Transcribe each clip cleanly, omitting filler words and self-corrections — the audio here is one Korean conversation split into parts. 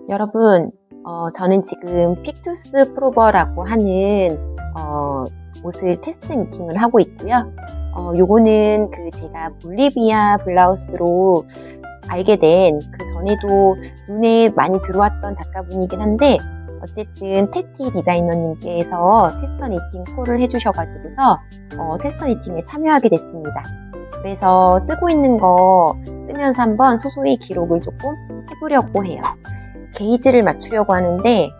여러분, 저는 지금 픽투스 프로버라고 하는 옷을 테스트 니팅을 하고 있고요. 요거는 제가 볼리비아 블라우스로 알게 된 그 전에도 눈에 많이 들어왔던 작가분이긴 한데, 어쨌든 테티 디자이너님께서 테스터 니팅 콜을 해주셔가지고서 테스터 니팅에 참여하게 됐습니다. 그래서 뜨고 있는 거 뜨면서 한번 소소히 기록을 조금 해보려고 해요. 게이지를 맞추려고 하는데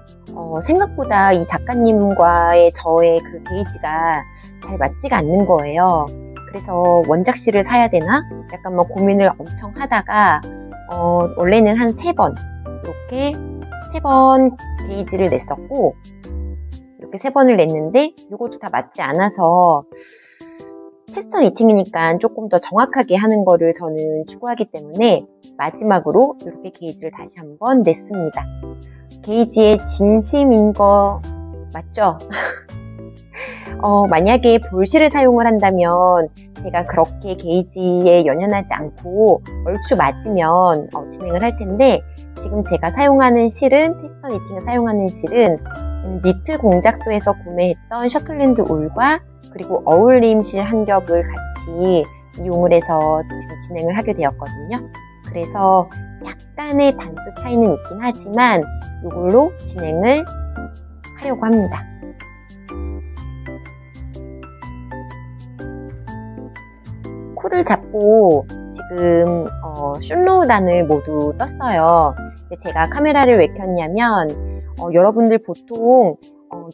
생각보다 이 작가님과의 저의 그 게이지가 잘 맞지가 않는 거예요. 그래서 원작실을 사야 되나? 약간 고민을 엄청 하다가 원래는 한 3번 이렇게 3번 게이지를 냈었고, 이렇게 3번을 냈는데 이것도 다 맞지 않아서 테스터 니팅이니까 조금 더 정확하게 하는 거를 저는 추구하기 때문에 마지막으로 이렇게 게이지를 다시 한번 냈습니다. 게이지의 진심인 거 맞죠? 만약에 볼실을 사용을 한다면 제가 그렇게 게이지에 연연하지 않고 얼추 맞으면 진행을 할 텐데, 지금 제가 사용하는 실은, 테스터 니팅을 사용하는 실은 니트 공작소에서 구매했던 셔틀랜드 울과 그리고 어울림실 한 겹을 같이 이용을 해서 지금 진행을 하게 되었거든요. 그래서 약간의 단수 차이는 있긴 하지만 이걸로 진행을 하려고 합니다. 콜을 잡고 지금 숏로우단을 모두 떴어요. 근데 제가 카메라를 왜 켰냐면 여러분들 보통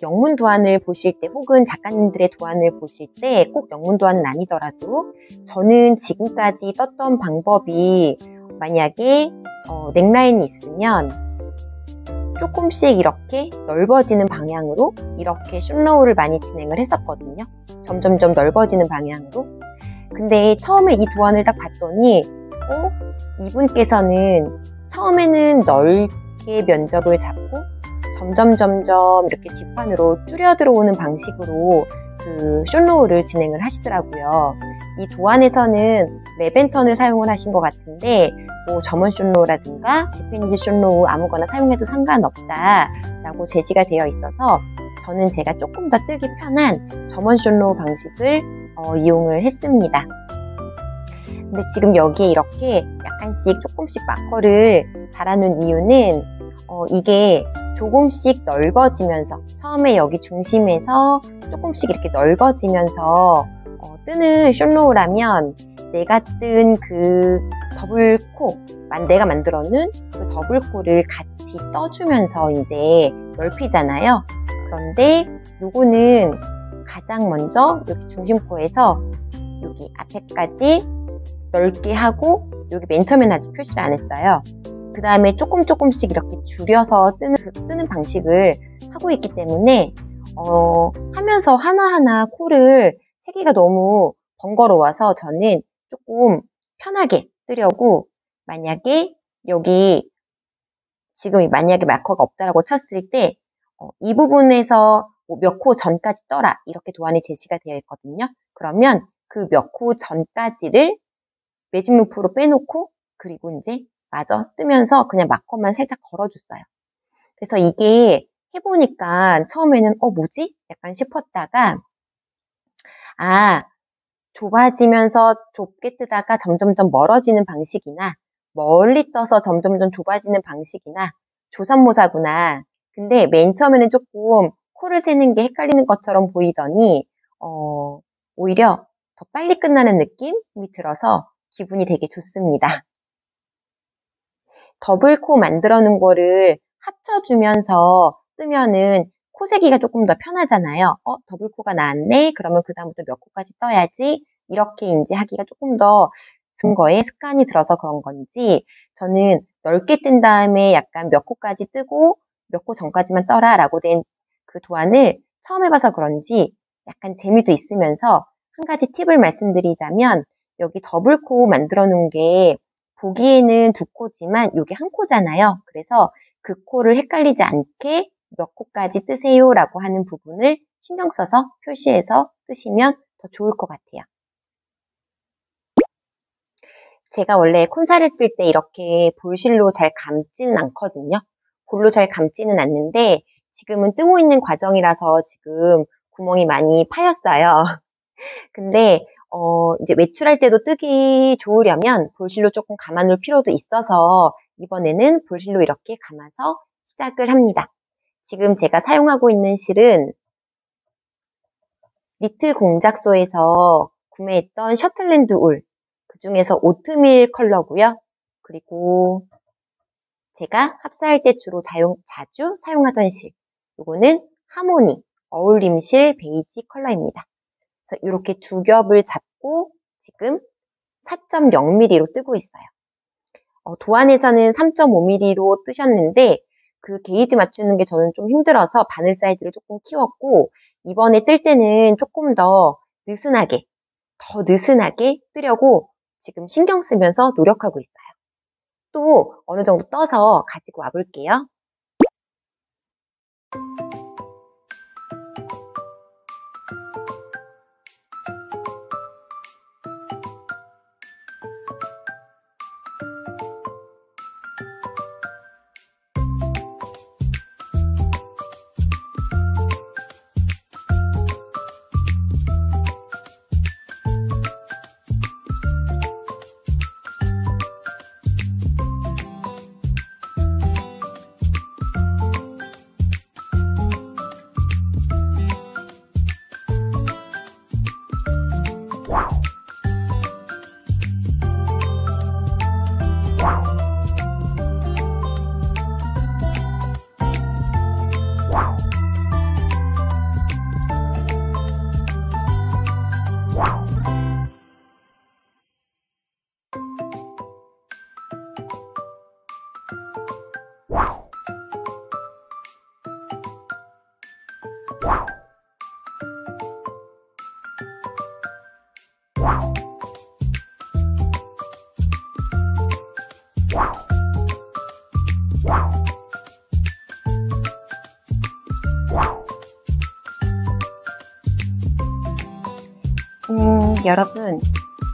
영문 도안을 보실 때 혹은 작가님들의 도안을 보실 때 꼭 영문 도안은 아니더라도 저는 지금까지 떴던 방법이, 만약에 넥라인이 있으면 조금씩 이렇게 넓어지는 방향으로 이렇게 숏로우를 많이 진행을 했었거든요. 점점점 넓어지는 방향으로. 근데 처음에 이 도안을 딱 봤더니 이분께서는 처음에는 넓게 면적을 잡고 점점 이렇게 뒷판으로 줄여 들어오는 방식으로 그 숏로우를 진행을 하시더라고요. 이 도안에서는 레벤턴을 사용을 하신 것 같은데, 점원 숏로우라든가 재패니즈 숏로우 아무거나 사용해도 상관없다 라고 제시가 되어 있어서 저는 제가 조금 더 뜨기 편한 점원 숏로우 방식을 이용을 했습니다. 근데 지금 여기에 이렇게 약간씩 조금씩 마커를 달아놓은 이유는 이게 조금씩 넓어지면서, 처음에 여기 중심에서 조금씩 이렇게 넓어지면서 뜨는 숏로우라면 내가 뜬 그 더블코, 내가 만들어 놓은 그 더블코를 같이 떠주면서 이제 넓히잖아요. 그런데 요거는 가장 먼저 여기 중심코에서 여기 앞에까지 넓게 하고, 여기 맨 처음엔 아직 표시를 안 했어요. 그 다음에 조금씩 이렇게 줄여서 뜨는 방식을 하고 있기 때문에 하면서 하나하나 콜을 세기가 너무 번거로워서 저는 조금 편하게 뜨려고, 만약에 여기 지금 만약에 마커가 없다라고 쳤을 때 이 부분에서 몇 코 전까지 떠라 이렇게 도안이 제시가 되어 있거든요. 그러면 그 몇 코 전까지를 매직 루프로 빼놓고, 그리고 이제 마저 뜨면서 그냥 마커만 살짝 걸어줬어요. 그래서 이게 해보니까 처음에는 뭐지? 약간 싶었다가, 좁아지면서 좁게 뜨다가 점점점 멀어지는 방식이나, 멀리 떠서 점점점 좁아지는 방식이나 조삼모사구나. 근데 맨 처음에는 조금 코를 세는 게 헷갈리는 것처럼 보이더니 오히려 더 빨리 끝나는 느낌이 들어서 기분이 되게 좋습니다. 더블코 만들어 놓은 거를 합쳐주면서 뜨면은 코 세기가 조금 더 편하잖아요. 더블코가 나왔네? 그러면 그 다음부터 몇 코까지 떠야지? 이렇게 이제 하기가 조금 더 거에 습관이 들어서 그런 건지, 저는 넓게 뜬 다음에 약간 몇 코까지 뜨고 몇 코 전까지만 떠라 라고 된 그 도안을 처음 해봐서 그런지 약간 재미도 있으면서, 한 가지 팁을 말씀드리자면, 여기 더블코 만들어 놓은 게 보기에는 2코지만 이게 1코잖아요. 그래서 그 코를 헷갈리지 않게 몇 코까지 뜨세요 라고 하는 부분을 신경 써서 표시해서 뜨시면 더 좋을 것 같아요. 제가 원래 콘사를 쓸 때 이렇게 볼실로 잘 감지는 않거든요. 볼로 잘 감지는 않는데 지금은 뜨고 있는 과정이라서 지금 구멍이 많이 파였어요. 근데 이제 외출할 때도 뜨기 좋으려면 볼실로 조금 감아 놓을 필요도 있어서 이번에는 볼실로 이렇게 감아서 시작을 합니다. 지금 제가 사용하고 있는 실은 니트 공작소에서 구매했던 셔틀랜드 울, 그 중에서 오트밀 컬러고요. 그리고 제가 합사할 때 주로 자주 사용하던 실, 이거는 하모니 어울림실 베이지 컬러입니다. 그래서 이렇게 두 겹을 잡고 지금 4.0mm로 뜨고 있어요. 도안에서는 3.5mm로 뜨셨는데 그 게이지 맞추는 게 저는 좀 힘들어서 바늘 사이즈를 조금 키웠고 이번에 뜰 때는 조금 더 느슨하게 뜨려고 지금 신경 쓰면서 노력하고 있어요. 또 어느 정도 떠서 가지고 와 볼게요.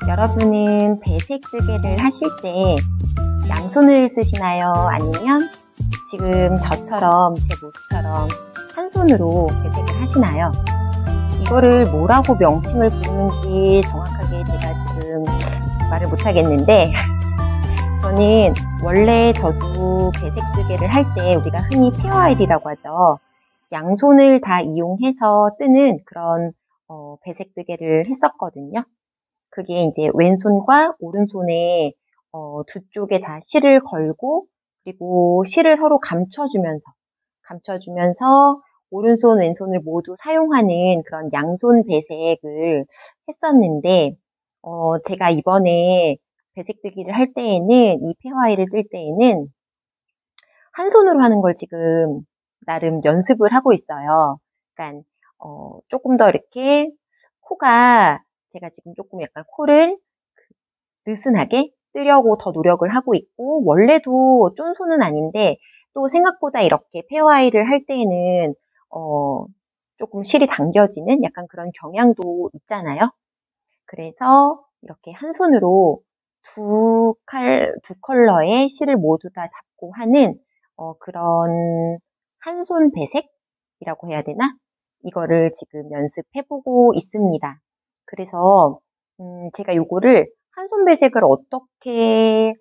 여러분은 배색 뜨개를 하실 때 양손을 쓰시나요? 아니면 지금 저처럼 제 모습처럼 한 손으로 배색을 하시나요? 이거를 뭐라고 명칭을 부르는지 정확하게 제가 지금 말을 못하겠는데 저는 원래 저도 배색 뜨개를 할 때 우리가 흔히 페어아이리라고 하죠. 양손을 다 이용해서 뜨는 그런 배색 뜨개를 했었거든요. 그게 이제 왼손과 오른손에 두 쪽에 다 실을 걸고 그리고 실을 서로 감춰주면서 오른손 왼손을 모두 사용하는 그런 양손 배색을 했었는데 제가 이번에 배색 뜨기를 할 때에는 이 페어아이를 뜰 때에는 한 손으로 하는 걸 지금 나름 연습을 하고 있어요. 그러니까 조금 더 이렇게 코가 제가 지금 조금 약간 코를 느슨하게 뜨려고 더 노력을 하고 있고 원래도 쫀손은 아닌데 또 생각보다 이렇게 페어아이를 할 때에는 조금 실이 당겨지는 약간 그런 경향도 있잖아요. 그래서 이렇게 한 손으로 두 컬러의 실을 모두 다 잡고 하는 그런 한 손 배색이라고 해야 되나? 이거를 지금 연습해보고 있습니다. 그래서 제가 요거를 한 손 배색을 어떻게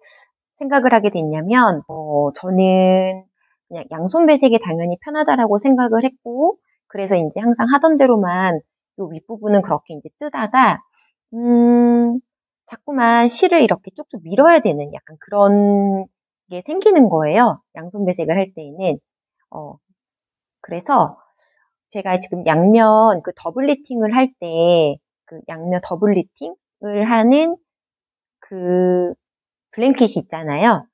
생각을 하게 됐냐면 저는 그냥 양손 배색이 당연히 편하다라고 생각을 했고 그래서 이제 항상 하던 대로만 요 윗부분은 그렇게 이제 뜨다가 자꾸만 실을 이렇게 쭉쭉 밀어야 되는 약간 그런 게 생기는 거예요. 양손 배색을 할 때에는. 그래서 제가 지금 양면 그 더블 리팅을 할 때 그 양면 더블 리팅을 하는 그 블랭킷이 있잖아요.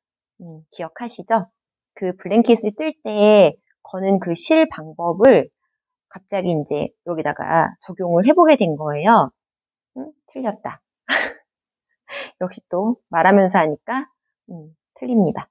기억하시죠? 그 블랭킷을 뜰 때 거는 그 실 방법을 갑자기 이제 여기다가 적용을 해보게 된 거예요. 틀렸다. 역시 또 말하면서 하니까 틀립니다.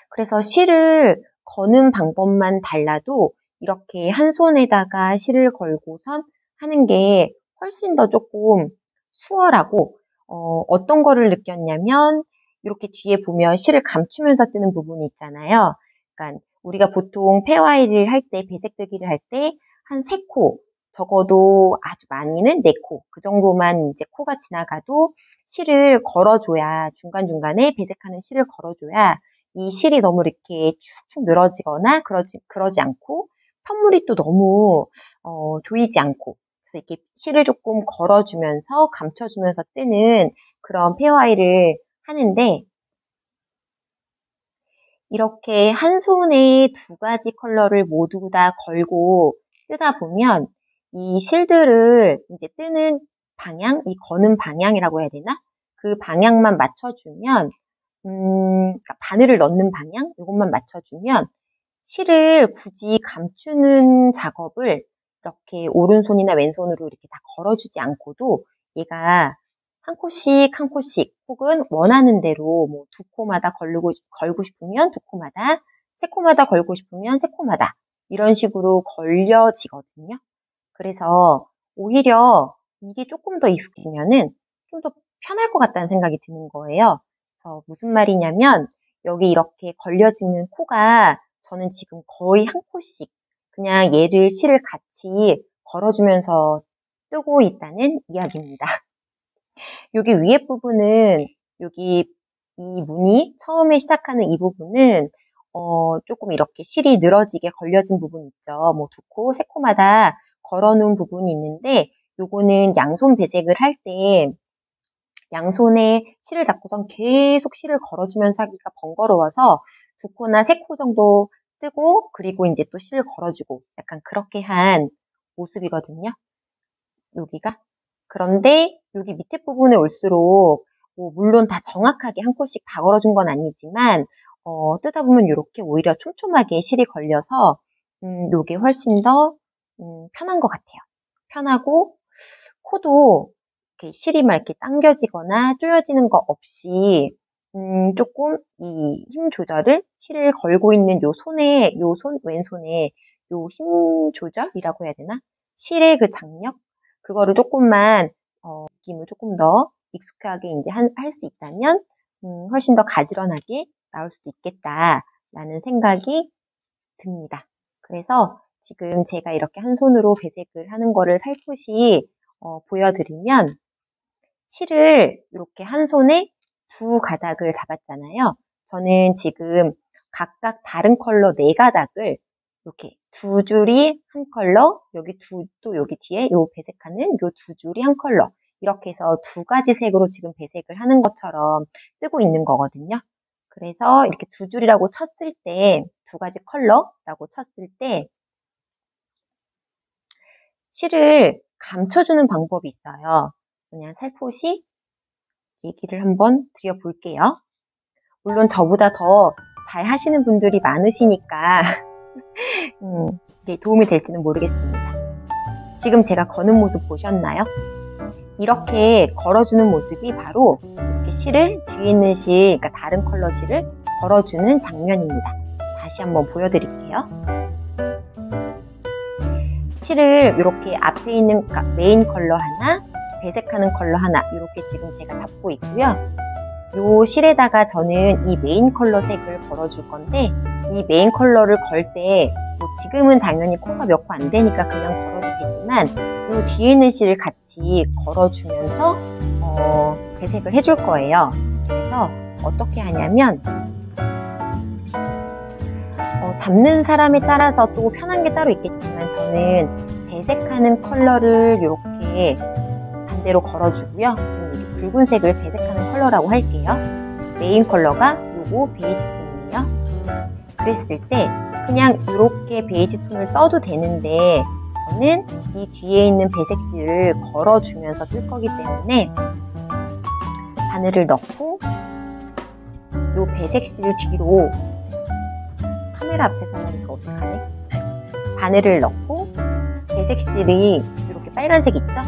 그래서 실을 거는 방법만 달라도 이렇게 한 손에다가 실을 걸고선 하는 게 훨씬 더 조금 수월하고 어떤 거를 느꼈냐면 이렇게 뒤에 보면 실을 감추면서 뜨는 부분이 있잖아요. 그러니까 우리가 보통 폐와이를 할 때, 배색뜨기를 할 때 한 3코, 적어도 아주 많이는 4코, 그 정도만 이제 코가 지나가도 실을 걸어줘야, 중간중간에 배색하는 실을 걸어줘야 이 실이 너무 이렇게 축축 늘어지거나 그러지 않고 편물이 또 너무 조이지 않고, 그래서 이렇게 실을 조금 걸어주면서 감춰주면서 뜨는 그런 페어아이를 하는데, 이렇게 한 손에 2가지 컬러를 모두 다 걸고 뜨다 보면 이 실들을 이제 뜨는 방향, 이 거는 방향이라고 해야 되나? 그 방향만 맞춰주면, 그러니까 바늘을 넣는 방향, 이것만 맞춰주면 실을 굳이 감추는 작업을 이렇게 오른손이나 왼손으로 이렇게 다 걸어주지 않고도 얘가 한 코씩 한 코씩 혹은 원하는 대로 뭐 2코마다 걸고 싶으면 2코마다, 3코마다 걸고 싶으면 3코마다 이런 식으로 걸려지거든요. 그래서 오히려 이게 조금 더 익숙해지면은 좀 더 편할 것 같다는 생각이 드는 거예요. 그래서 무슨 말이냐면 여기 이렇게 걸려지는 코가 저는 지금 거의 한 코씩 그냥 얘를 실을 같이 걸어주면서 뜨고 있다는 이야기입니다. 여기 위에 부분은 여기 이 무늬 처음에 시작하는 이 부분은 조금 이렇게 실이 늘어지게 걸려진 부분 있죠. 뭐 2코, 3코마다 걸어놓은 부분이 있는데 요거는 양손 배색을 할 때 양손에 실을 잡고선 계속 실을 걸어주면서 하기가 번거로워서 2코나 3코 정도 뜨고 그리고 이제 또 실을 걸어주고 약간 그렇게 한 모습이거든요. 여기가. 그런데 여기 밑에 부분에 올수록 뭐 물론 다 정확하게 한 코씩 다 걸어준 건 아니지만 뜨다 보면 이렇게 오히려 촘촘하게 실이 걸려서 요게 훨씬 더 편한 것 같아요. 편하고 코도 이렇게 실이 막 이렇게 당겨지거나 조여지는 거 없이 조금 이 힘 조절을 실을 걸고 있는 요 손 왼손에 요 힘 조절이라고 해야 되나? 실의 그 장력 그거를 조금만 느낌을 조금 더 익숙하게 이제 할 수 있다면 훨씬 더 가지런하게 나올 수도 있겠다라는 생각이 듭니다. 그래서 지금 제가 이렇게 한 손으로 배색을 하는 거를 살포시 보여드리면 실을 이렇게 한 손에 2가닥을 잡았잖아요. 저는 지금 각각 다른 컬러 4가닥을 이렇게 2줄이 한 컬러, 또 여기 뒤에 요 배색하는 요 2줄이 한 컬러 이렇게 해서 2가지 색으로 지금 배색을 하는 것처럼 뜨고 있는 거거든요. 그래서 이렇게 2줄이라고 쳤을 때 2가지 컬러라고 쳤을 때 실을 감춰주는 방법이 있어요. 그냥 살포시 얘기를 한번 드려볼게요. 물론 저보다 더 잘 하시는 분들이 많으시니까 이게 도움이 될지는 모르겠습니다. 지금 제가 거는 모습 보셨나요? 이렇게 걸어주는 모습이 바로 이렇게 실을 뒤에 있는 실, 그러니까 다른 컬러 실을 걸어주는 장면입니다. 다시 한번 보여드릴게요. 실을 이렇게 앞에 있는 메인 컬러 하나, 배색하는 컬러 하나 이렇게 지금 제가 잡고 있고요. 요 실에다가 저는 이 메인 컬러 색을 걸어줄 건데 이 메인 컬러를 걸 때 뭐 지금은 당연히 코가 몇 코 안 되니까 그냥 걸어도 되지만 요 뒤에 있는 실을 같이 걸어주면서 배색을 해줄 거예요. 그래서 어떻게 하냐면 잡는 사람에 따라서 또 편한 게 따로 있겠지만 저는 배색하는 컬러를 이렇게 반대로 걸어주고요. 지금 여기 붉은색을 배색하는 컬러라고 할게요. 메인 컬러가 요거 베이지 톤이에요. 그랬을 때 그냥 이렇게 베이지 톤을 떠도 되는데 저는 이 뒤에 있는 배색실을 걸어주면서 뜰 거기 때문에 바늘을 넣고 요 배색실 뒤로 카메라 앞에서는 이렇게 어색하네. 바늘을 넣고 배색실이 이렇게 빨간색 있죠?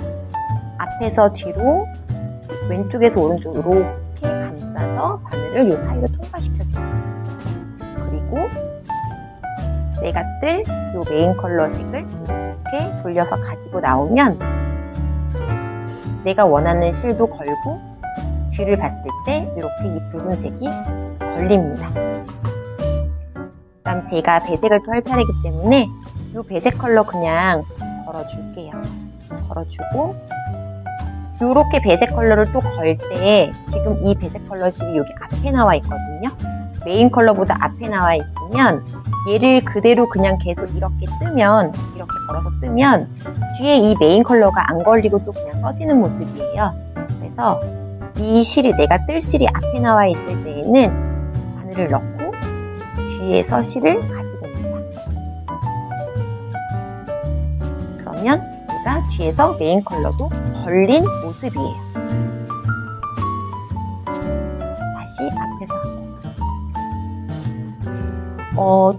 앞에서 뒤로 왼쪽에서 오른쪽으로 이렇게 감싸서 바늘을 요 사이로 통과시켜줘요. 그리고 내가 뜰 요 메인 컬러 색을 이렇게 돌려서 가지고 나오면 내가 원하는 실도 걸고 뒤를 봤을 때 이렇게 이 붉은색이 걸립니다. 그럼 제가 배색을 또 할 차례이기 때문에 이 배색 컬러 그냥 걸어줄게요. 걸어주고 이렇게 배색 컬러를 또 걸 때 지금 이 배색 컬러 실이 여기 앞에 나와 있거든요. 메인 컬러보다 앞에 나와 있으면 얘를 그대로 그냥 계속 이렇게 뜨면, 이렇게 걸어서 뜨면 뒤에 이 메인 컬러가 안 걸리고 또 그냥 떠지는 모습이에요. 그래서 이 실이, 내가 뜰 실이 앞에 나와 있을 때에는 바늘을 넣고 뒤에서 실을 가지고 옵니다. 그러면 얘가 뒤에서 메인 컬러도 걸린 모습이에요. 다시 앞에서 한번.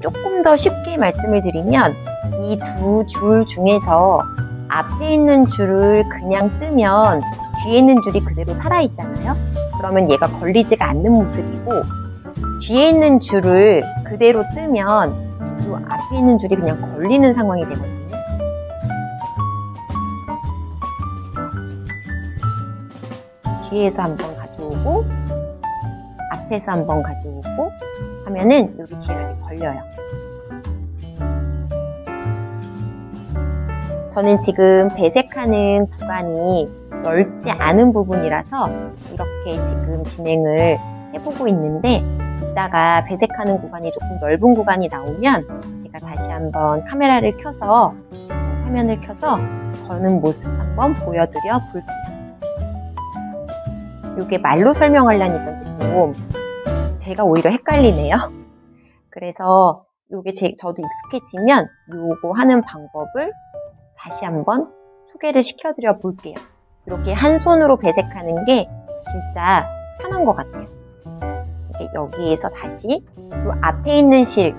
조금 더 쉽게 말씀을 드리면 이 두 줄 중에서 앞에 있는 줄을 그냥 뜨면 뒤에 있는 줄이 그대로 살아있잖아요. 그러면 얘가 걸리지가 않는 모습이고, 뒤에 있는 줄을 그대로 뜨면 이 앞에 있는 줄이 그냥 걸리는 상황이 되거든요. 뒤에서 한번 가져오고 앞에서 한번 가져오고 하면은 여기 뒤에가 이렇게 걸려요. 저는 지금 배색하는 구간이 넓지 않은 부분이라서 이렇게 지금 진행을 해보고 있는데, 이따가 배색하는 구간이 조금 넓은 구간이 나오면 제가 다시 한번 카메라를 켜서 화면을 켜서 거는 모습 한번 보여드려 볼게요. 이게 말로 설명하려니까 조금 제가 오히려 헷갈리네요. 그래서 이게 저도 익숙해지면 요거 하는 방법을 다시 한번 소개를 시켜드려 볼게요. 이렇게 한 손으로 배색하는 게 진짜 편한 것 같아요. 여기에서 다시 요 앞에 있는 실을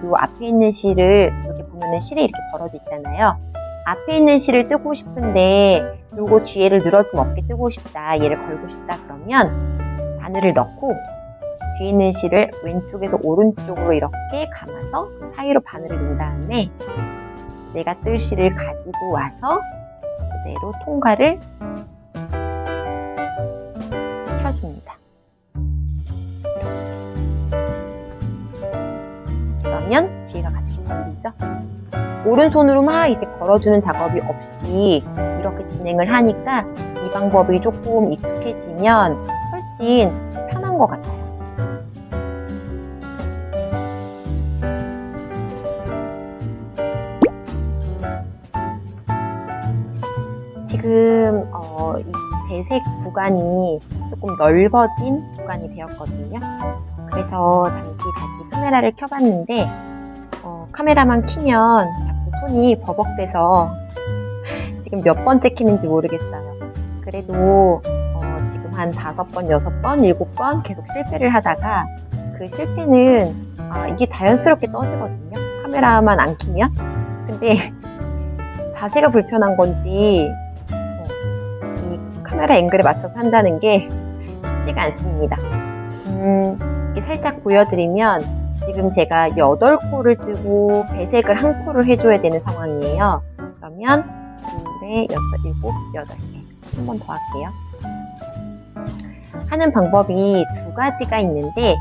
이렇게 보면은 실이 이렇게 벌어져 있잖아요. 앞에 있는 실을 뜨고 싶은데 요거 뒤에를 늘어짐 없게 뜨고 싶다, 얘를 걸고 싶다 그러면 바늘을 넣고 뒤에 있는 실을 왼쪽에서 오른쪽으로 이렇게 감아서 그 사이로 바늘을 넣은 다음에 내가 뜰 실을 가지고 와서 그대로 통과를 시켜줍니다. 그러면 뒤에가 같이 걸리죠. 오른손으로 막 이렇게 걸어주는 작업이 없이 이렇게 진행을 하니까 이 방법이 조금 익숙해지면 훨씬 편한 것 같아요. 지금 이 배색 구간이 조금 넓어진 구간이 되었거든요. 그래서 잠시 다시 카메라를 켜봤는데 카메라만 키면 자꾸 손이 버벅대서 지금 몇 번째 키는지 모르겠어요. 그래도 지금 한 5번, 6번, 7번 계속 실패를 하다가 그 실패는 이게 자연스럽게 떠지거든요. 카메라만 안 키면. 근데 자세가 불편한 건지 이 카메라 앵글에 맞춰서 한다는 게 쉽지가 않습니다. 이렇게 살짝 보여드리면 지금 제가 8코를 뜨고 배색을 1코를 해줘야 되는 상황이에요. 그러면 2, 6, 7, 8개. 한 번 더 할게요. 하는 방법이 두 가지가 있는데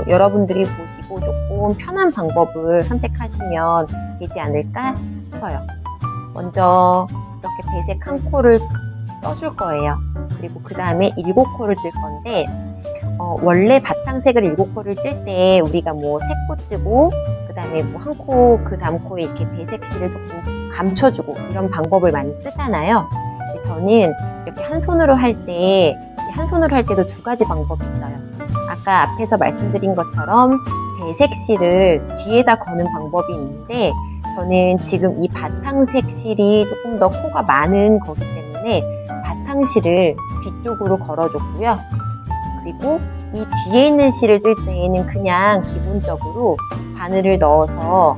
여러분들이 보시고 조금 편한 방법을 선택하시면 되지 않을까 싶어요. 먼저 이렇게 배색 1코를 떠줄 거예요. 그리고 그 다음에 7코를 뜰 건데 원래 바탕색을 7코를 뜰 때 우리가 뭐 3코 뜨고 그 다음에 뭐 1코 그 다음 코에 이렇게 배색실을 조금 감춰주고 이런 방법을 많이 쓰잖아요. 저는 이렇게 한 손으로 할 때도 두 가지 방법이 있어요. 아까 앞에서 말씀드린 것처럼 배색실을 뒤에다 거는 방법이 있는데 저는 지금 이 바탕색 실이 조금 더 코가 많은 거기 때문에 바탕실을 뒤쪽으로 걸어줬고요. 그리고 이 뒤에 있는 실을 뜰 때에는 그냥 기본적으로 바늘을 넣어서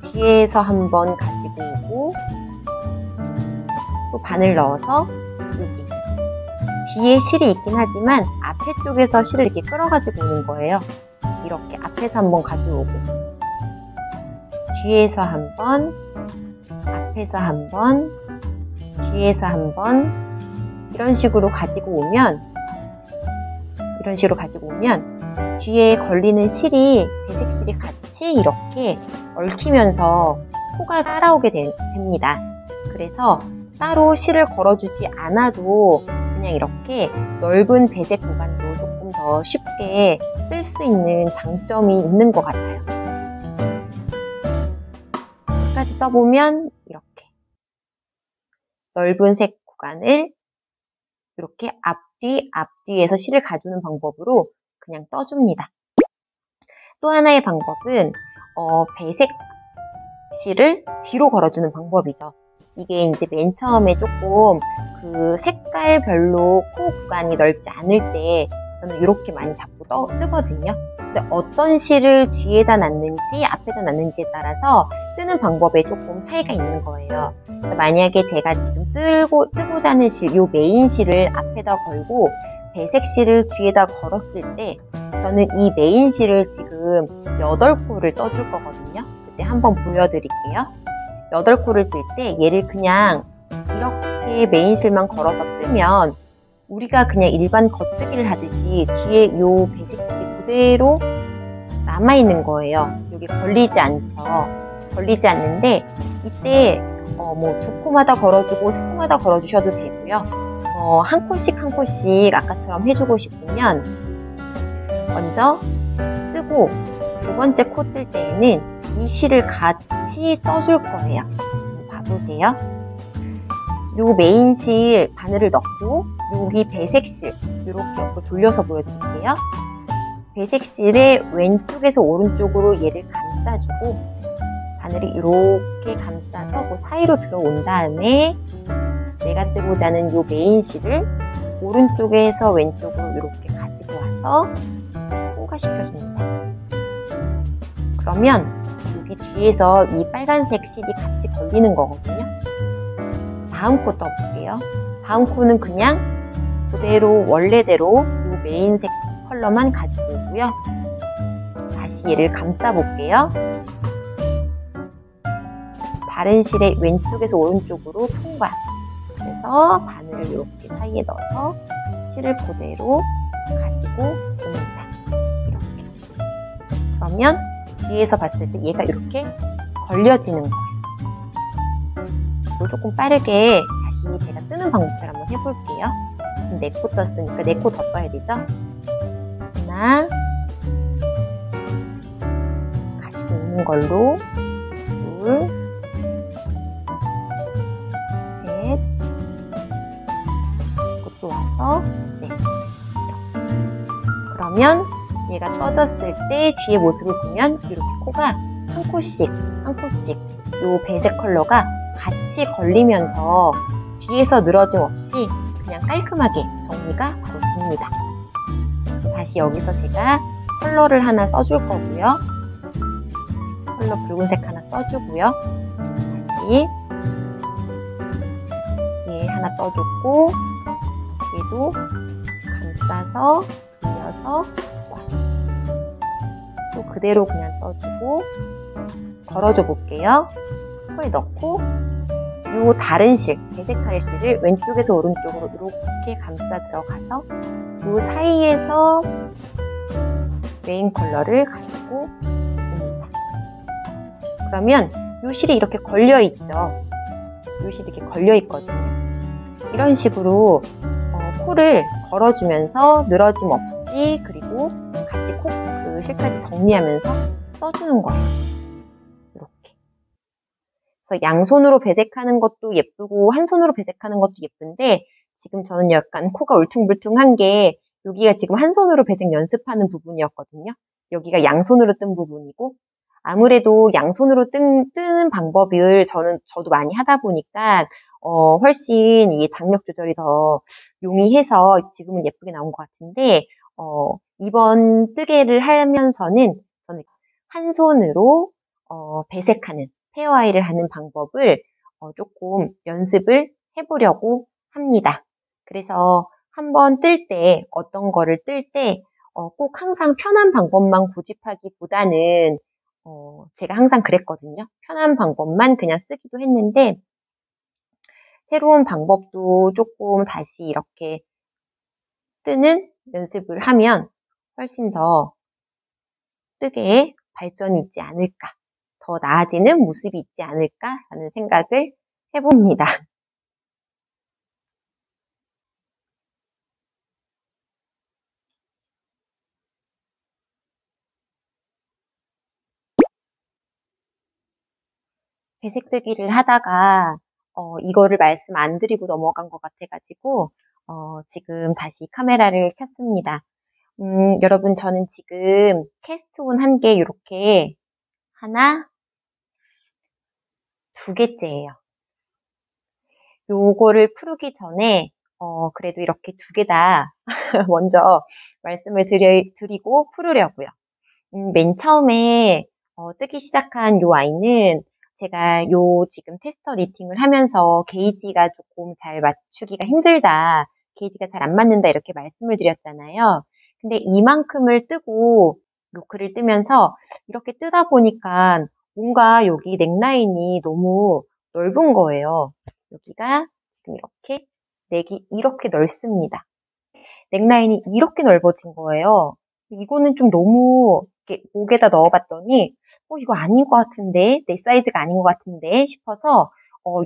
뒤에서 한번 가지고 오고 또 바늘 넣어서 여기 뒤에 실이 있긴 하지만 앞에 쪽에서 실을 이렇게 끌어가지고 오는 거예요. 이렇게 앞에서 한번 가져오고 뒤에서 한번, 앞에서 한번, 뒤에서 한번 이런 식으로 가지고 오면 이런 식으로 가지고 오면 뒤에 걸리는 실이 배색 실이 같이 이렇게 얽히면서 코가 따라오게 됩니다. 그래서 따로 실을 걸어주지 않아도 그냥 이렇게 넓은 배색 구간도 조금 더 쉽게 뜰 수 있는 장점이 있는 것 같아요. 끝까지 떠보면 이렇게 넓은 색 구간을 이렇게 앞뒤에서 실을 가두는 방법으로 그냥 떠줍니다. 또 하나의 방법은 배색 실을 뒤로 걸어주는 방법이죠. 이게 이제 맨 처음에 조금 그 색깔별로 코 구간이 넓지 않을 때 저는 이렇게 많이 잡고 뜨거든요. 근데 어떤 실을 뒤에다 놨는지 앞에다 놨는지에 따라서 뜨는 방법에 조금 차이가 있는 거예요. 그래서 만약에 제가 지금 뜨고자 하는 실, 요 메인 실을 앞에다 걸고 배색 실을 뒤에다 걸었을 때 저는 이 메인 실을 지금 8코를 떠줄 거거든요. 그때 한번 보여드릴게요. 8코를 뜰 때 얘를 그냥 이렇게 메인 실만 걸어서 뜨면 우리가 그냥 일반 겉뜨기를 하듯이 뒤에 요 배색 실이 그대로 남아있는 거예요. 여기 걸리지 않죠. 걸리지 않는데 이때 뭐 2코마다 걸어주고 3코마다 걸어주셔도 되고요. 한 코씩 한 코씩 아까처럼 해주고 싶으면 먼저 뜨고 두 번째 코 뜰 때에는 이 실을 같이 떠줄 거예요. 봐보세요. 요 메인 실 바늘을 넣고 여기 배색 실 이렇게 옆으로 돌려서 보여드릴게요. 배색 실의 왼쪽에서 오른쪽으로 얘를 감싸주고 바늘이 이렇게 감싸서 그 사이로 들어온 다음에 내가 뜨고자 하는 요 메인 실을 오른쪽에서 왼쪽으로 이렇게 가지고 와서 통과시켜줍니다. 그러면 여기 뒤에서 이 빨간색 실이 같이 걸리는 거거든요. 다음 코 떠볼게요. 다음 코는 그냥 그대로 원래대로 이 메인색 컬러만 가지고 오고요. 다시 얘를 감싸 볼게요. 다른 실의 왼쪽에서 오른쪽으로 통과. 그래서 바늘을 이렇게 사이에 넣어서 실을 그대로 가지고 옵니다. 이렇게. 그러면 뒤에서 봤을 때 얘가 이렇게 걸려지는 거예요. 조금 빠르게 다시 제가 뜨는 방법을 한번 해볼게요. 지금 4코 떴으니까 4코 더 떠야 되죠? 하나, 가지고 오는 걸로, 둘, 셋, 가지고 또 와서, 넷. 그러면 얘가 떠졌을 때 뒤에 모습을 보면 이렇게 코가 한 코씩 요 배색 컬러가 같이 걸리면서 뒤에서 늘어짐 없이 그냥 깔끔하게 정리가 바로 됩니다. 다시 여기서 제가 컬러를 하나 써줄 거고요. 컬러 붉은색 하나 써주고요. 다시 얘 하나 떠줬고 얘도 감싸서 돌려서 또 그대로 그냥 떠주고 걸어줘 볼게요. 코에 넣고 요 다른 실, 배색할 실을 왼쪽에서 오른쪽으로 이렇게 감싸 들어가서 요 사이에서 메인 컬러를 가지고 옵니다. 그러면 요 실이 이렇게 걸려 있죠. 요 실이 이렇게 걸려 있거든요. 이런 식으로 코를 걸어주면서 늘어짐 없이 그리고 같이 그 실까지 정리하면서 떠주는 거예요. 이렇게. 그래서 양손으로 배색하는 것도 예쁘고 한 손으로 배색하는 것도 예쁜데 지금 저는 약간 코가 울퉁불퉁한 게 여기가 지금 한 손으로 배색 연습하는 부분이었거든요. 여기가 양손으로 뜬 부분이고 아무래도 양손으로 뜨는 방법을 저도 많이 하다 보니까 훨씬 이 장력 조절이 더 용이해서 지금은 예쁘게 나온 것 같은데 이번 뜨개를 하면서는 저는 한 손으로 배색하는 페어아이를 하는 방법을 조금 연습을 해보려고 합니다. 그래서 한번 뜰 때 어떤 거를 뜰 때 꼭 항상 편한 방법만 고집하기보다는 제가 항상 그랬거든요. 편한 방법만 그냥 쓰기도 했는데 새로운 방법도 조금 다시 이렇게 뜨는 연습을 하면 훨씬 더 뜨개에 발전이 있지 않을까, 더 나아지는 모습이 있지 않을까라는 생각을 해봅니다. 배색뜨기를 하다가 이거를 말씀 안 드리고 넘어간 것 같아가지고 지금 다시 카메라를 켰습니다. 여러분, 저는 지금 캐스트온 한 개 이렇게 하나, 두 개째예요. 요거를 풀기 전에 그래도 이렇게 두 개 다 먼저 말씀을 드리고 풀으려고요. 맨 처음에 뜨기 시작한 요 아이는 제가 요 지금 테스터 니팅을 하면서 게이지가 조금 잘 맞추기가 힘들다, 게이지가 잘 안 맞는다 이렇게 말씀을 드렸잖아요. 근데 이만큼을 뜨고 요크를 뜨면서 이렇게 뜨다 보니까 뭔가 여기 넥라인이 너무 넓은 거예요. 여기가 지금 이렇게 넓습니다. 넥라인이 이렇게 넓어진 거예요. 이거는 좀 너무 이렇게 목에다 넣어봤더니 이거 아닌 것 같은데, 내 사이즈가 아닌 것 같은데 싶어서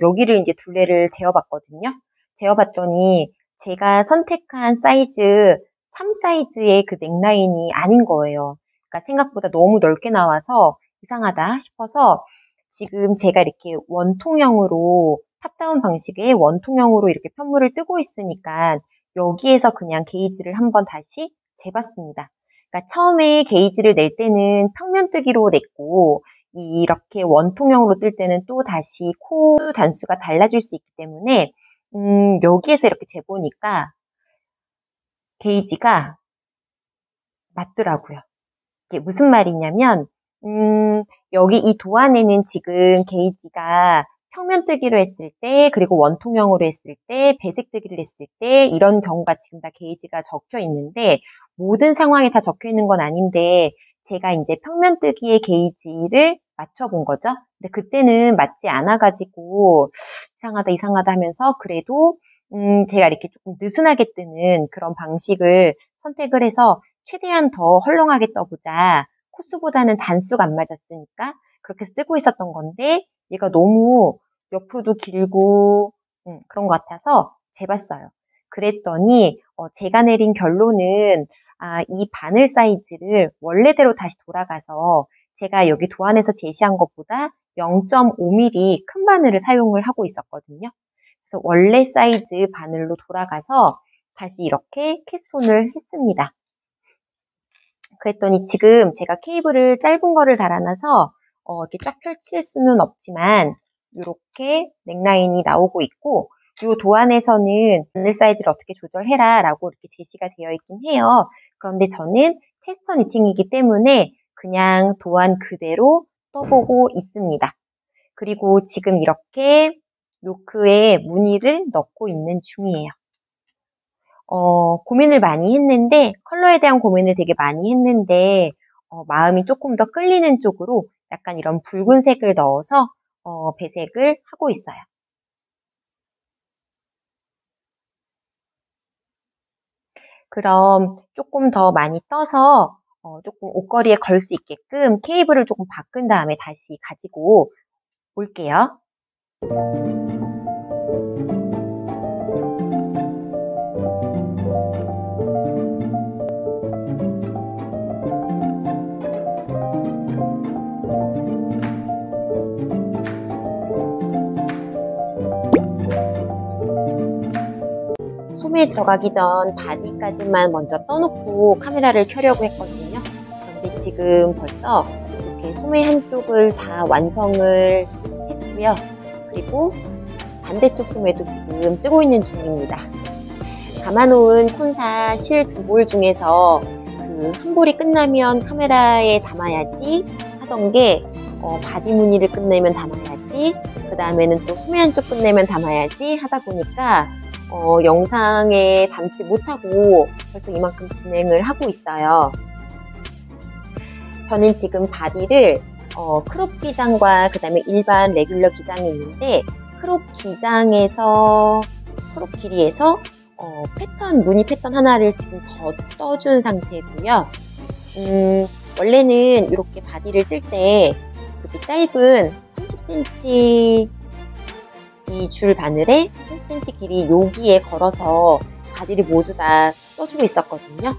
여기를 이제 둘레를 재어봤거든요. 재어봤더니 제가 선택한 사이즈 3 사이즈의 그 넥라인이 아닌 거예요. 그러니까 생각보다 너무 넓게 나와서 이상하다 싶어서 지금 제가 이렇게 원통형으로 탑다운 방식의 원통형으로 이렇게 편물을 뜨고 있으니까 여기에서 그냥 게이지를 한번 다시 재봤습니다. 그러니까 처음에 게이지를 낼 때는 평면뜨기로 냈고 이렇게 원통형으로 뜰 때는 또 다시 코 단수가 달라질 수 있기 때문에 여기에서 이렇게 재보니까 게이지가 맞더라고요. 이게 무슨 말이냐면 여기 이 도안에는 지금 게이지가 평면뜨기로 했을 때, 그리고 원통형으로 했을 때, 배색뜨기를 했을 때 이런 경우가 지금 다 게이지가 적혀 있는데 모든 상황에 다 적혀 있는 건 아닌데 제가 이제 평면뜨기의 게이지를 맞춰본 거죠. 근데 그때는 맞지 않아가지고 이상하다 하면서 그래도 제가 이렇게 조금 느슨하게 뜨는 그런 방식을 선택을 해서 최대한 더 헐렁하게 떠보자. 코스보다는 단수가 안 맞았으니까 그렇게 해서 뜨고 있었던 건데 얘가 너무 옆으로도 길고 그런 것 같아서 재봤어요. 그랬더니 제가 내린 결론은 이 바늘 사이즈를 원래대로 다시 돌아가서 제가 여기 도안에서 제시한 것보다 0.5mm 큰 바늘을 사용을 하고 있었거든요. 그래서 원래 사이즈 바늘로 돌아가서 다시 이렇게 캐스톤을 했습니다. 그랬더니 지금 제가 케이블을 짧은 거를 달아놔서 이렇게 쫙 펼칠 수는 없지만 이렇게 넥라인이 나오고 있고 이 도안에서는 바늘 사이즈를 어떻게 조절해라 라고 이렇게 제시가 되어 있긴 해요. 그런데 저는 테스터 니팅이기 때문에 그냥 도안 그대로 떠보고 있습니다. 그리고 지금 이렇게 요크에 무늬를 넣고 있는 중이에요. 고민을 많이 했는데, 컬러에 대한 고민을 되게 많이 했는데, 마음이 조금 더 끌리는 쪽으로 약간 이런 붉은색을 넣어서, 배색을 하고 있어요. 그럼 조금 더 많이 떠서, 조금 옷걸이에 걸 수 있게끔 케이블을 조금 바꾼 다음에 다시 가지고 올게요. 소매에 들어가기 전 바디까지만 먼저 떠놓고 카메라를 켜려고 했거든요. 그런데 지금 벌써 이렇게 소매 한쪽을 다 완성을 했고요. 그리고 반대쪽 소매도 지금 뜨고 있는 중입니다. 감아놓은 콘사 실 2볼 중에서 그 한 볼이 끝나면 카메라에 담아야지 하던 게 바디 무늬를 끝내면 담아야지, 그 다음에는 또 소매 한쪽 끝내면 담아야지 하다 보니까 영상에 담지 못하고 벌써 이만큼 진행을 하고 있어요. 저는 지금 바디를 크롭 기장과 그 다음에 일반 레귤러 기장이 있는데 크롭 기장에서 크롭 길이에서 무늬 패턴 하나를 지금 더 떠준 상태고요. 원래는 이렇게 바디를 뜰 때 이렇게 짧은 30cm 이 줄 바늘에 30cm 길이 여기에 걸어서 바디를 모두 다 떠주고 있었거든요.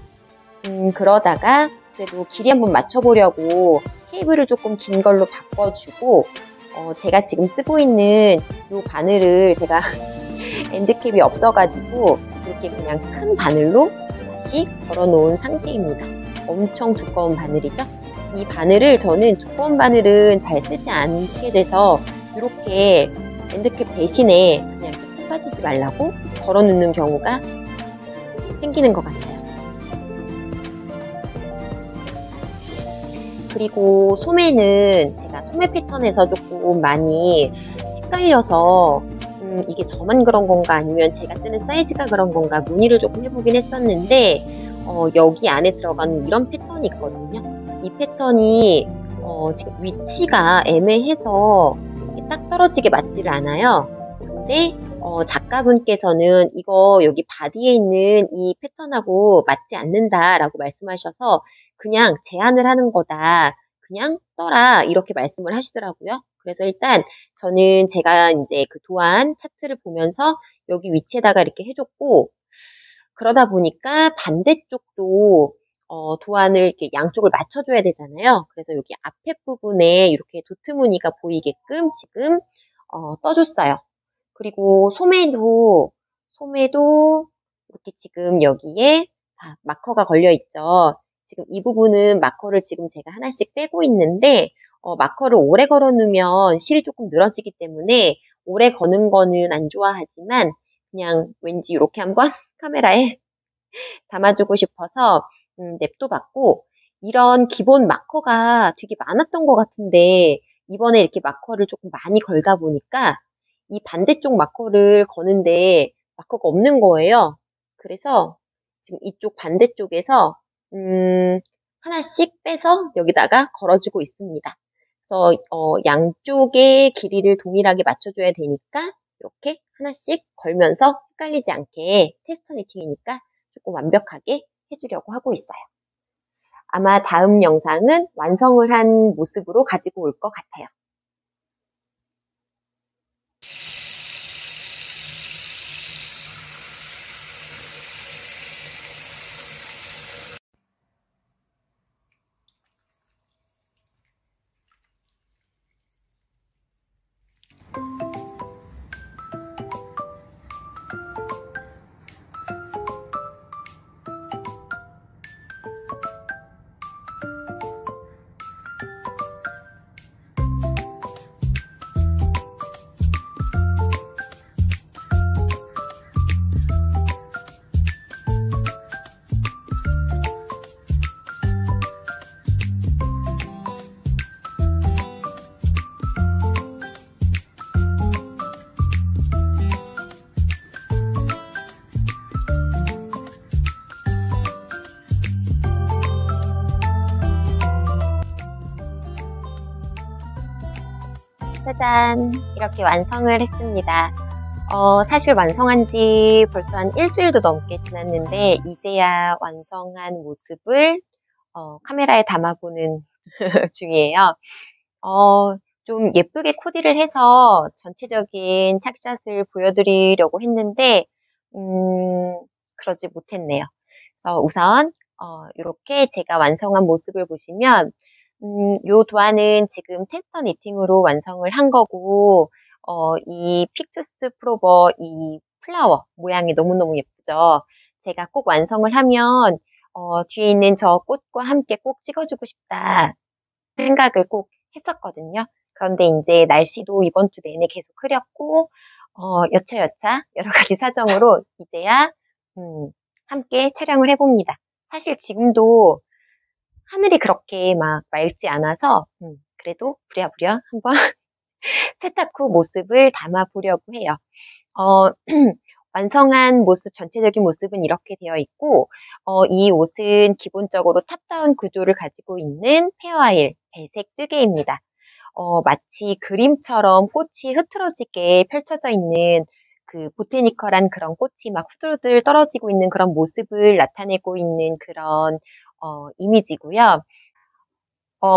그러다가 그래도 길이 한번 맞춰보려고 케이블을 조금 긴 걸로 바꿔주고 제가 지금 쓰고 있는 이 바늘을 제가 엔드캡이 없어가지고 이렇게 그냥 큰 바늘로 다시 걸어놓은 상태입니다. 엄청 두꺼운 바늘이죠. 이 바늘을 저는 두꺼운 바늘은 잘 쓰지 않게 돼서 이렇게 엔드캡 대신에 그냥 꼭 빠지지 말라고 걸어놓는 경우가 생기는 것 같아요. 그리고 소매는 제가 소매 패턴에서 조금 많이 헷갈려서 이게 저만 그런 건가 아니면 제가 뜨는 사이즈가 그런 건가 문의를 조금 해보긴 했었는데 여기 안에 들어가는 이런 패턴이 있거든요. 이 패턴이 지금 위치가 애매해서 딱 떨어지게 맞지를 않아요. 근데 작가분께서는 이거 여기 바디에 있는 이 패턴하고 맞지 않는다라고 말씀하셔서 그냥 제한을 하는 거다. 그냥 떠라 이렇게 말씀을 하시더라고요. 그래서 일단 저는 제가 이제 그 도안 차트를 보면서 여기 위치에다가 이렇게 해줬고 그러다 보니까 반대쪽도 도안을 이렇게 양쪽을 맞춰줘야 되잖아요. 그래서 여기 앞에 부분에 이렇게 도트 무늬가 보이게끔 지금 떠줬어요. 그리고 소매도 이렇게 지금 여기에 마커가 걸려 있죠. 지금 이 부분은 마커를 지금 제가 하나씩 빼고 있는데 마커를 오래 걸어 놓으면 실이 조금 늘어지기 때문에 오래 거는 거는 안 좋아하지만 그냥 왠지 이렇게 한번 카메라에 담아주고 싶어서 냅둬봤고 이런 기본 마커가 되게 많았던 것 같은데 이번에 이렇게 마커를 조금 많이 걸다 보니까 이 반대쪽 마커를 거는데 마커가 없는 거예요. 그래서 지금 이쪽 반대쪽에서 하나씩 빼서 여기다가 걸어주고 있습니다. 그래서 양쪽의 길이를 동일하게 맞춰줘야 되니까 이렇게 하나씩 걸면서 헷갈리지 않게 테스터 니팅이니까 조금 완벽하게 해주려고 하고 있어요. 아마 다음 영상은 완성을 한 모습으로 가지고 올 것 같아요. 짜잔! 이렇게 완성을 했습니다. 사실 완성한 지 벌써 한 일주일도 넘게 지났는데 이제야 완성한 모습을 카메라에 담아보는 중이에요. 좀 예쁘게 코디를 해서 전체적인 착샷을 보여드리려고 했는데 그러지 못했네요. 그래서 우선 이렇게 제가 완성한 모습을 보시면 요 도안은 지금 테스터 니팅으로 완성을 한 거고 이 픽투스 프로버 이 플라워 모양이 너무너무 예쁘죠. 제가 꼭 완성을 하면 뒤에 있는 저 꽃과 함께 꼭 찍어주고 싶다 생각을 꼭 했었거든요. 그런데 이제 날씨도 이번 주 내내 계속 흐렸고 여차여차 여러 가지 사정으로 이제야 함께 촬영을 해봅니다. 사실 지금도 하늘이 그렇게 막 맑지 않아서 그래도 부랴부랴 한번 세탁 후 모습을 담아보려고 해요. 완성한 모습, 전체적인 모습은 이렇게 되어 있고 이 옷은 기본적으로 탑다운 구조를 가지고 있는 페어아일 배색 뜨개입니다. 마치 그림처럼 꽃이 흐트러지게 펼쳐져 있는 그 보테니컬한 그런 꽃이 막 후들후들 떨어지고 있는 그런 모습을 나타내고 있는 그런 이미지고요.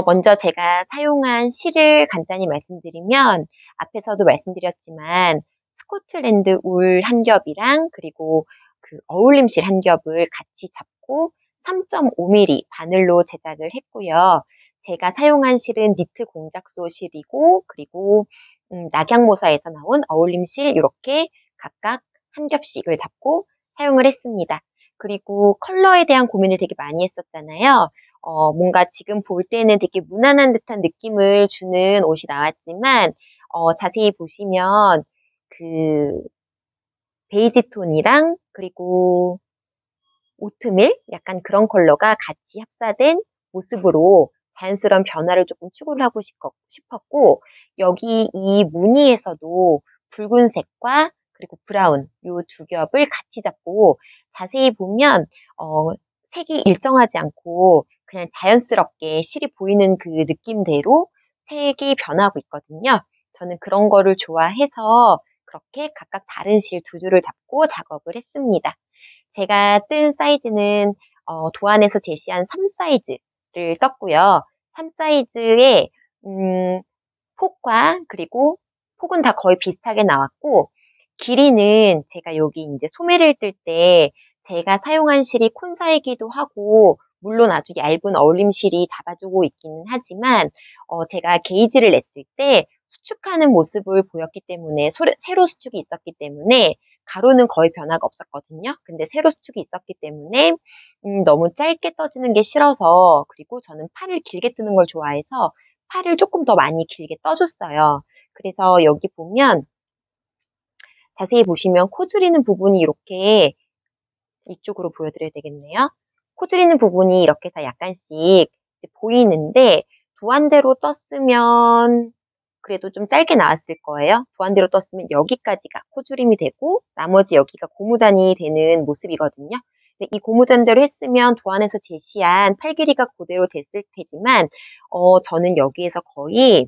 먼저 제가 사용한 실을 간단히 말씀드리면 앞에서도 말씀드렸지만 스코틀랜드 울 한 겹이랑 그리고 그 어울림실 한 겹을 같이 잡고 3.5mm 바늘로 제작을 했고요. 제가 사용한 실은 니트 공작소 실이고 그리고 낙양모사에서 나온 어울림실 이렇게 각각 한 겹씩을 잡고 사용을 했습니다. 그리고 컬러에 대한 고민을 되게 많이 했었잖아요. 뭔가 지금 볼 때는 되게 무난한 듯한 느낌을 주는 옷이 나왔지만, 자세히 보시면 그 베이지 톤이랑 그리고 오트밀 약간 그런 컬러가 같이 합사된 모습으로 자연스러운 변화를 조금 추구를 하고 싶었고, 여기 이 무늬에서도 붉은색과 그리고 브라운 요 두 겹을 같이 잡고 자세히 보면 색이 일정하지 않고 그냥 자연스럽게 실이 보이는 그 느낌대로 색이 변하고 있거든요. 저는 그런 거를 좋아해서 그렇게 각각 다른 실 두 줄을 잡고 작업을 했습니다. 제가 뜬 사이즈는 도안에서 제시한 3 사이즈를 떴고요. 3 사이즈의 폭과 그리고 폭은 다 거의 비슷하게 나왔고 길이는 제가 여기 이제 소매를 뜰 때 제가 사용한 실이 콘사이기도 하고 물론 아주 얇은 어울림실이 잡아주고 있기는 하지만 제가 게이지를 냈을 때 수축하는 모습을 보였기 때문에 세로 수축이 있었기 때문에 가로는 거의 변화가 없었거든요. 근데 세로 수축이 있었기 때문에 너무 짧게 떠지는 게 싫어서 그리고 저는 팔을 길게 뜨는 걸 좋아해서 팔을 조금 더 많이 길게 떠줬어요. 그래서 여기 보면 자세히 보시면 코 줄이는 부분이 이렇게 이쪽으로 보여드려야 되겠네요. 코 줄이는 부분이 이렇게 다 약간씩 이제 보이는데 도안대로 떴으면 그래도 좀 짧게 나왔을 거예요. 도안대로 떴으면 여기까지가 코줄임이 되고 나머지 여기가 고무단이 되는 모습이거든요. 근데 이 고무단대로 했으면 도안에서 제시한 팔 길이가 그대로 됐을 테지만 저는 여기에서 거의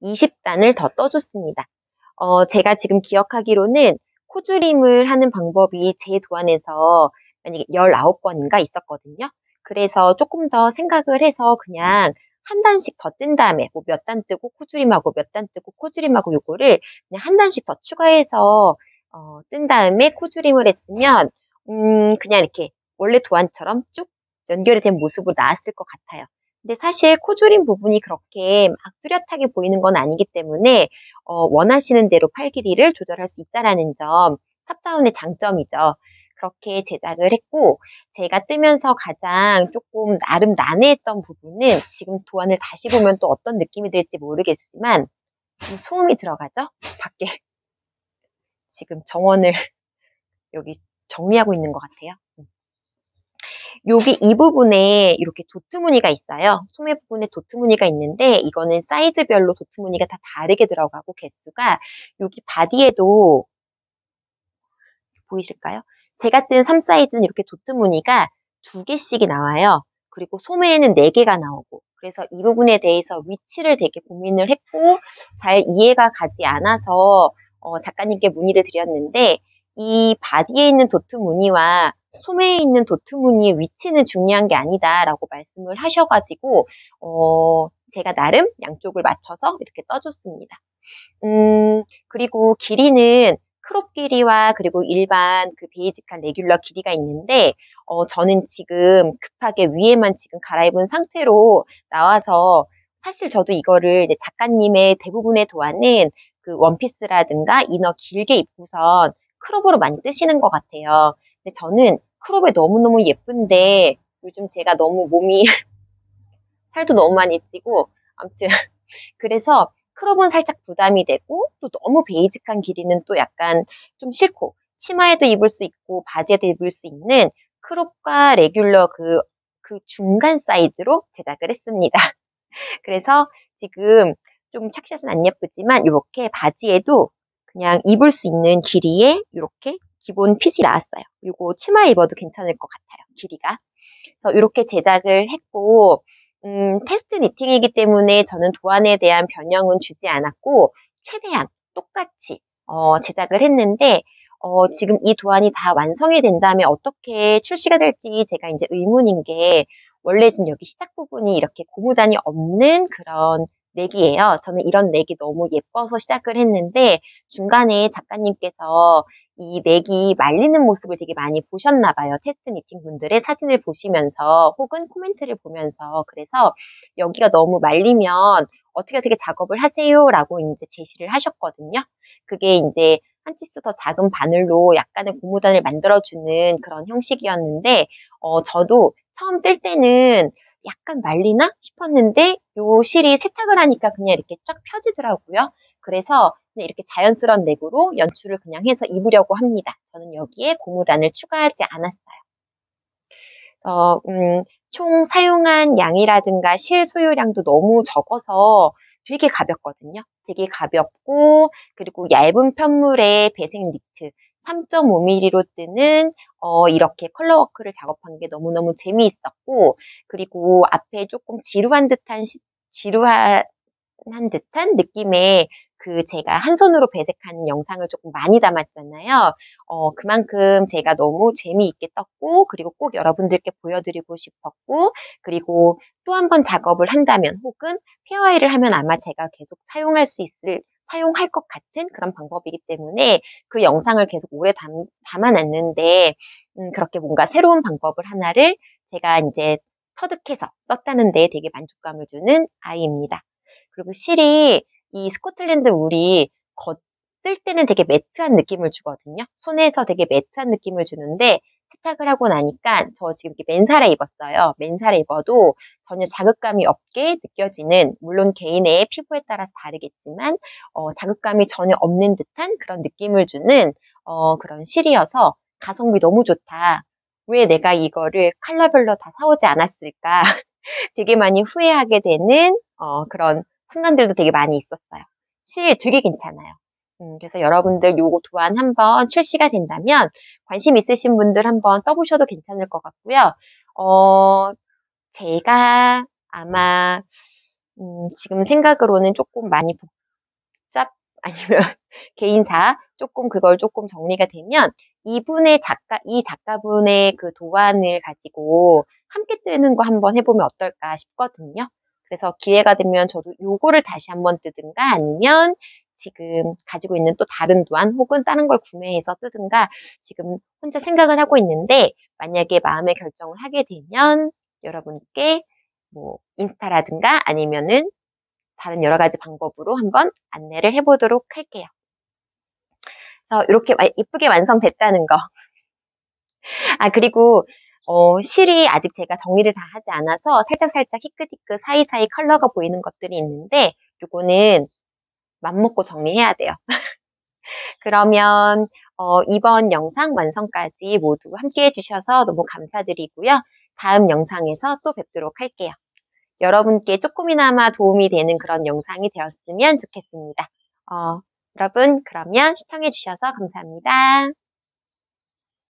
20단을 더 떠줬습니다. 제가 지금 기억하기로는 코줄임을 하는 방법이 제 도안에서 만약에 19번인가 있었거든요. 그래서 조금 더 생각을 해서 그냥 한 단씩 더 뜬 다음에 뭐 몇 단 뜨고 코줄임하고 몇 단 뜨고 코줄임하고 요거를 그냥 한 단씩 더 추가해서 뜬 다음에 코줄임을 했으면 그냥 이렇게 원래 도안처럼 쭉 연결이 된 모습으로 나왔을 것 같아요. 근데 사실 코줄임 부분이 그렇게 막 뚜렷하게 보이는 건 아니기 때문에 원하시는 대로 팔 길이를 조절할 수 있다라는 점, 탑다운의 장점이죠. 그렇게 제작을 했고 제가 뜨면서 가장 조금 나름 난해했던 부분은 지금 도안을 다시 보면 또 어떤 느낌이 들지 모르겠지만 좀 소음이 들어가죠? 밖에 지금 정원을 여기 정리하고 있는 것 같아요. 여기 이 부분에 이렇게 도트 무늬가 있어요. 소매 부분에 도트 무늬가 있는데 이거는 사이즈별로 도트 무늬가 다 다르게 들어가고 개수가 여기 바디에도 보이실까요? 제가 뜬 3 사이즈는 이렇게 도트 무늬가 2개씩이 나와요. 그리고 소매에는 4개가 나오고 그래서 이 부분에 대해서 위치를 되게 고민을 했고 잘 이해가 가지 않아서 작가님께 문의를 드렸는데 이 바디에 있는 도트 무늬와 소매에 있는 도트 무늬의 위치는 중요한 게 아니다라고 말씀을 하셔가지고 제가 나름 양쪽을 맞춰서 이렇게 떠줬습니다. 그리고 길이는 크롭 길이와 그리고 일반 그 베이직한 레귤러 길이가 있는데 저는 지금 급하게 위에만 지금 갈아입은 상태로 나와서 사실 저도 이거를 이제 작가님의 대부분의 도안은 그 원피스라든가 이너 길게 입고선 크롭으로 많이 뜨시는 것 같아요. 근데 저는 크롭에 너무너무 예쁜데 요즘 제가 너무 몸이 살도 너무 많이 찌고 아무튼 그래서 크롭은 살짝 부담이 되고 또 너무 베이직한 길이는 또 약간 좀 싫고 치마에도 입을 수 있고 바지에도 입을 수 있는 크롭과 레귤러 그 중간 사이즈로 제작을 했습니다. 그래서 지금 좀 착샷은 안 예쁘지만 이렇게 바지에도 그냥 입을 수 있는 길이에 이렇게 기본 핏이 나왔어요. 이거 치마에 입어도 괜찮을 것 같아요. 길이가. 그래서 이렇게 제작을 했고 테스트 니팅이기 때문에 저는 도안에 대한 변형은 주지 않았고 최대한 똑같이 제작을 했는데 지금 이 도안이 다 완성이 된 다음에 어떻게 출시가 될지 제가 이제 의문인 게 원래 지금 여기 시작 부분이 이렇게 고무단이 없는 그런 넥이에요. 저는 이런 넥이 너무 예뻐서 시작을 했는데 중간에 작가님께서 이 넥이 말리는 모습을 되게 많이 보셨나 봐요. 테스트 니팅 분들의 사진을 보시면서 혹은 코멘트를 보면서 그래서 여기가 너무 말리면 어떻게 작업을 하세요라고 이제 제시를 하셨거든요. 그게 이제 한 치수 더 작은 바늘로 약간의 고무단을 만들어주는 그런 형식이었는데 저도 처음 뜰 때는 약간 말리나 싶었는데 요 실이 세탁을 하니까 그냥 이렇게 쫙 펴지더라고요. 그래서 그냥 이렇게 자연스러운 넥으로 연출을 그냥 해서 입으려고 합니다. 저는 여기에 고무단을 추가하지 않았어요. 총 사용한 양이라든가 실 소요량도 너무 적어서 되게 가볍거든요. 되게 가볍고 그리고 얇은 편물에 배색 니트 3.5mm로 뜨는 이렇게 컬러워크를 작업한 게 너무너무 재미있었고 그리고 앞에 조금 지루한 듯한 느낌의 그 제가 한 손으로 배색하는 영상을 조금 많이 담았잖아요. 그만큼 제가 너무 재미있게 떴고 그리고 꼭 여러분들께 보여드리고 싶었고 그리고 또 한 번 작업을 한다면 혹은 페어웨이를 하면 아마 제가 계속 사용할 것 같은 그런 방법이기 때문에 그 영상을 계속 오래 담아놨는데 그렇게 뭔가 새로운 방법을 하나를 제가 이제 터득해서 떴다는 데 되게 만족감을 주는 아이입니다. 그리고 실이 이 스코틀랜드 울이 뜰 때는 되게 매트한 느낌을 주거든요. 손에서 되게 매트한 느낌을 주는데 세탁을 하고 나니까 저 지금 이렇게 맨살에 입었어요. 맨살에 입어도 전혀 자극감이 없게 느껴지는 물론 개인의 피부에 따라서 다르겠지만 자극감이 전혀 없는 듯한 그런 느낌을 주는 그런 실이어서 가성비 너무 좋다. 왜 내가 이거를 컬러별로 다 사오지 않았을까? 되게 많이 후회하게 되는 그런 순간들도 되게 많이 있었어요. 실 되게 괜찮아요. 그래서 여러분들 요거 도안 한번 출시가 된다면 관심 있으신 분들 한번 떠보셔도 괜찮을 것 같고요. 제가 아마 지금 생각으로는 조금 많이 복잡 아니면 개인사 조금 그걸 조금 정리가 되면 이 작가분의 그 도안을 가지고 함께 뜨는 거 한번 해보면 어떨까 싶거든요. 그래서 기회가 되면 저도 요거를 다시 한번 뜨든가 아니면 지금 가지고 있는 또 다른 도안 혹은 다른 걸 구매해서 뜨든가 지금 혼자 생각을 하고 있는데 만약에 마음의 결정을 하게 되면 여러분께 뭐 인스타라든가 아니면은 다른 여러 가지 방법으로 한번 안내를 해보도록 할게요. 그래서 이렇게 이쁘게 완성됐다는 거. 아, 그리고 실이 아직 제가 정리를 다 하지 않아서 살짝살짝 희끗희끗 사이사이 컬러가 보이는 것들이 있는데 요거는 맘먹고 정리해야 돼요. 그러면 이번 영상 완성까지 모두 함께 해주셔서 너무 감사드리고요. 다음 영상에서 또 뵙도록 할게요. 여러분께 조금이나마 도움이 되는 그런 영상이 되었으면 좋겠습니다. 여러분 그러면 시청해주셔서 감사합니다.